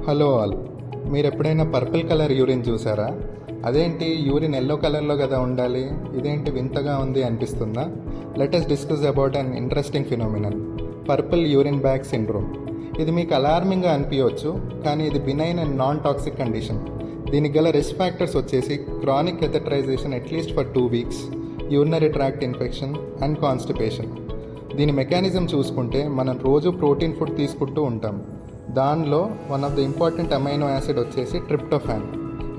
Hello all, మీరు ఎప్పుడైనా purple colour urine చూసారా? అదేంటి యూరిన్ ఎల్లో కలర్లో కదా ఉండాలి, ఇదేంటి వింతగా ఉంది అనిపిస్తుందా? Let us discuss about an interesting phenomenon, purple urine bag syndrome. ఇది మీకు అలార్మింగ్గా అనిపించవచ్చు, కానీ ఇది benign and non toxic condition. దీనికి గల రిస్క్ ఫ్యాక్టర్స్ వచ్చేసి chronic catheterization at least for 2 weeks, urinary tract infection and constipation. దీని మెకానిజం చూసుకుంటే మనం రోజు ప్రోటీన్ ఫుడ్ తీసుకుంటూ ఉంటాం. దానిలో one of the important amino acid వచ్చేసి ట్రిప్టోఫాన్.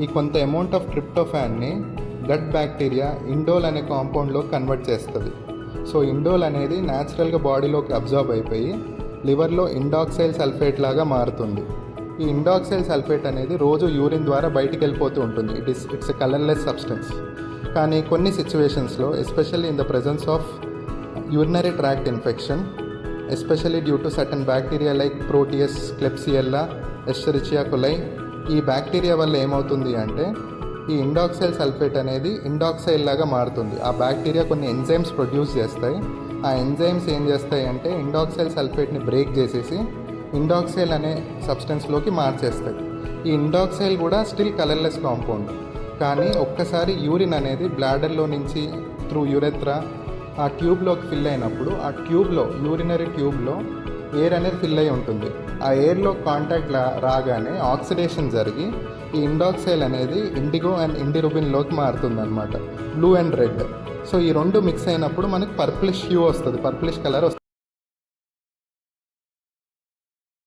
ఈ కొంత అమౌంట్ ఆఫ్ ట్రిప్టోఫాన్ని గట్ బ్యాక్టీరియా ఇండోల్ అనే కాంపౌండ్లో కన్వర్ట్ చేస్తుంది. సో ఇండోల్ అనేది న్యాచురల్గా బాడీలోకి అబ్జార్బ్ అయిపోయి లివర్లో ఇండాక్సైల్ సల్ఫేట్ లాగా మారుతుంది. ఈ ఇండాక్సైల్ సల్ఫేట్ అనేది రోజు యూరిన్ ద్వారా బయటికి వెళ్ళిపోతూ ఉంటుంది. It's a colourless substance. కానీ కొన్ని సిచ్యువేషన్స్లో, especially in the presence of urinary tract infection, especially due to certain bacteria like Proteus, Klebsiella, Escherichia coli, ఈ బ్యాక్టీరియా వల్ల ఏమవుతుంది అంటే ఈ ఇండాక్సైల్ సల్ఫేట్ అనేది ఇండాక్సైల్ లాగా మారుతుంది. ఆ బ్యాక్టీరియా కొన్ని ఎంజైమ్స్ ప్రొడ్యూస్ చేస్తాయి. ఆ ఎంజైమ్స్ ఏం చేస్తాయి అంటే ఇండాక్సైల్ సల్ఫేట్ని బ్రేక్ చేసేసి ఇండాక్సైల్ అనే సబ్స్టెన్స్లోకి మార్చేస్తాయి. ఈ ఇండాక్సైల్ కూడా స్టిల్ కలర్లెస్ కాంపౌండ్. కానీ ఒక్కసారి యూరిన్ అనేది బ్లాడర్లో నుంచి త్రూ యురెత్రా ఆ ట్యూబ్లోకి ఫిల్ అయినప్పుడు ఆ ట్యూబ్లో, యూరినరీ ట్యూబ్లో ఎయిర్ అనేది ఫిల్ అయి ఉంటుంది. ఆ ఎయిర్లో కాంటాక్ట్ రాగానే ఆక్సిడేషన్ జరిగి ఈ ఇండాక్సైల్ అనేది ఇండిగో అండ్ ఇండిరుబిన్లోకి మారుతుంది అనమాట, బ్లూ అండ్ రెడ్. సో ఈ రెండు మిక్స్ అయినప్పుడు మనకి పర్పులిష్ హ్యూ వస్తుంది, పర్పులిష్ కలర్ వస్తుంది.